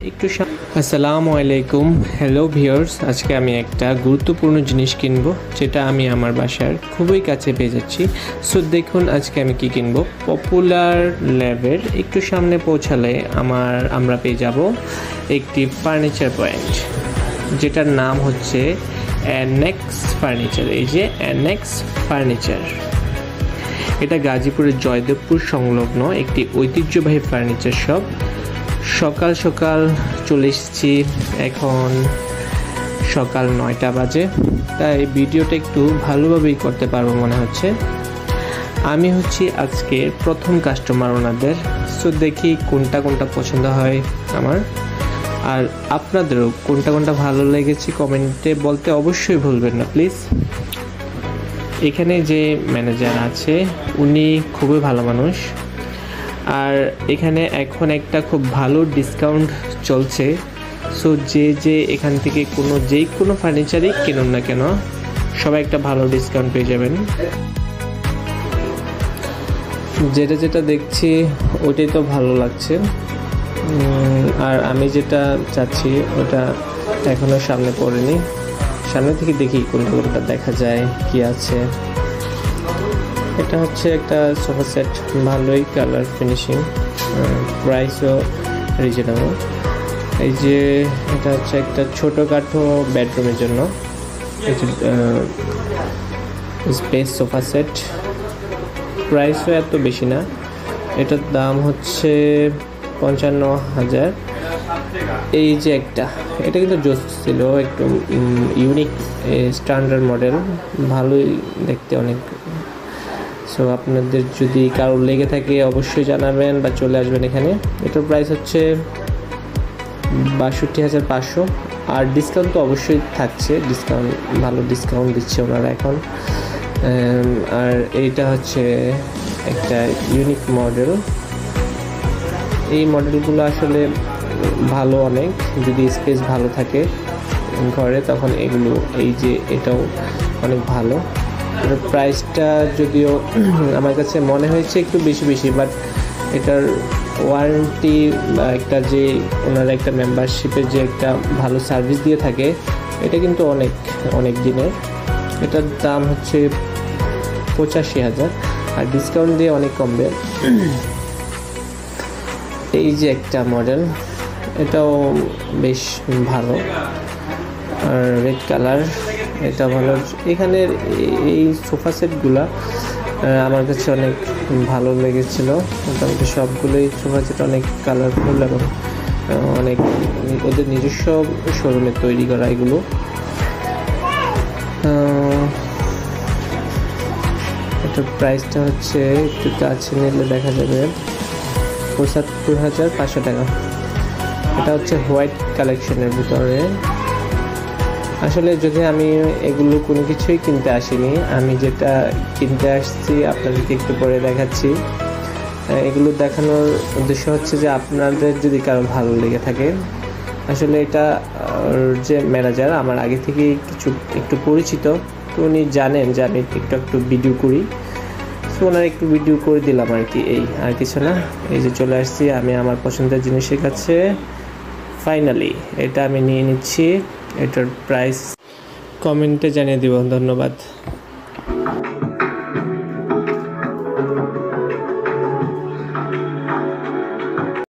আসসালামু আলাইকুম, hello viewers. আজকে আমি একটা গুরুত্বপূর্ণ জিনিস কিনবো, যেটা আমি আমার বাসার খুবই কাছে পেয়ে যাচ্ছি। সো দেখুন আজকে আমি কি কিনবো। পপুলার ল্যাবের একটু সামনে পৌঁছালে আমরা পেয়ে যাব একটি ফার্নিচার পয়েন্ট, যেটার নাম হচ্ছে অ্যানেক্স ফার্নিচার। এই যে অ্যানেক্স ফার্নিচার, এটা গাজীপুরের জয়দেবপুর সংলগ্ন একটি ঐতিহ্যবাহী ফার্নিচার শপ। সকাল সকাল চলে এসেছি, এখন সকাল 9টা বাজে, তাই ভিডিওটা একটু ভালোভাবেই করতে পারবো মনে হচ্ছে। আমি হচ্ছি আজকের প্রথম কাস্টমার ওনাদের। সো দেখি কোনটা পছন্দ হয় আমার, আর আপনাদেরও কোনটা ভালো লেগেছে কমেন্টে বলতে অবশ্যই ভুলবেন না প্লিজ। এখানে যে ম্যানেজার আছে উনি খুবই ভালো মানুষ, আর এখানে এখন একটা খুব ভালো ডিসকাউন্ট চলছে। সো যে এখান থেকে যেই কোনো ফার্নিচারই কিনুন না কেন, সবাই একটা ভালো ডিসকাউন্ট পেয়ে যাবেন। যেটা দেখছি ওটাই তো ভালো লাগছে, আর আমি যেটা চাচ্ছি ওটা এখনও সামনে পড়েনি। সামনে থেকে দেখি কোনটা দেখা যায় কি আছে। এটা হচ্ছে একটা সোফা সেট, ভালোই কালার ফিনিশিং, প্রাইসও রিজনেবল। এই যে এটা হচ্ছে একটা ছোটোখাটো বেডরুমের জন্য স্পেস সোফা সেট, প্রাইসও এত বেশি না। এটার দাম হচ্ছে 55,000। এই যে এটা কিন্তু জোস ছিল, একটু ইউনিক স্ট্যান্ডার্ড মডেল, ভালোই দেখতে অনেক। সো আপনাদের যদি কারোর লেগে থাকে অবশ্যই জানাবেন বা চলে আসবেন এখানে। এটার প্রাইস হচ্ছে 62,500, আর ডিসকাউন্ট তো অবশ্যই থাকছে, ভালো ডিসকাউন্ট দিচ্ছে ওনারা এখন। আর এইটা হচ্ছে একটা ইউনিক মডেল। এই মডেলগুলো আসলে ভালো অনেক, যদি স্পেস ভালো থাকে ঘরে তখন এগুলো, এই যে এটাও অনেক ভালো। এটার প্রাইসটা যদিও আমার কাছে মনে হয়েছে একটু বেশি, বাট এটার ওয়ারেন্টি বা ওনারা একটা মেম্বারশিপের যে একটা ভালো সার্ভিস দিয়ে থাকে, এটা কিন্তু অনেক দিনের। এটার দাম হচ্ছে 85,000, আর ডিসকাউন্ট দিয়ে অনেক কমবে। এই যে একটা মডেল, এটাও বেশ ভালো, আর রেড কালার, এটা ভালো। এখানের এই সোফা সেটগুলা আমার কাছে অনেক ভালো লেগেছিল। মোটামুটি সবগুলোই সোফা সেট অনেক কালারফুল এবং অনেক ওদের নিজস্ব শোরুমে তৈরি করা এগুলো। এটার প্রাইসটা হচ্ছে একটু কাছে নিলে দেখা যাবে 75,500 টাকা। এটা হচ্ছে হোয়াইট কালেকশনের ভিতরে। আসলে যদি আমি এগুলো কোনো কিছুই কিনতে আসিনি, আমি যেটা কিনতে আসছি আপনাদেরকে একটু পরে দেখাচ্ছি। এগুলো দেখানোর উদ্দেশ্য হচ্ছে যে আপনাদের যদি কারো ভালো লেগে থাকে, আসলে এটা যে ম্যানেজার আমার আগে থেকেই একটু পরিচিত, তো উনি জানেন যে আমি একটু ভিডিও করি, তো ওনার একটু ভিডিও করে দিলাম আর কি, এই আর কিছু না। এই যে চলে আসছি আমি আমার পছন্দের জিনিসের কাছে। ফাইনালি এটা আমি নিয়ে নিচ্ছি। এটার প্রাইস কমেন্টে জানিয়ে দিব। ধন্যবাদ।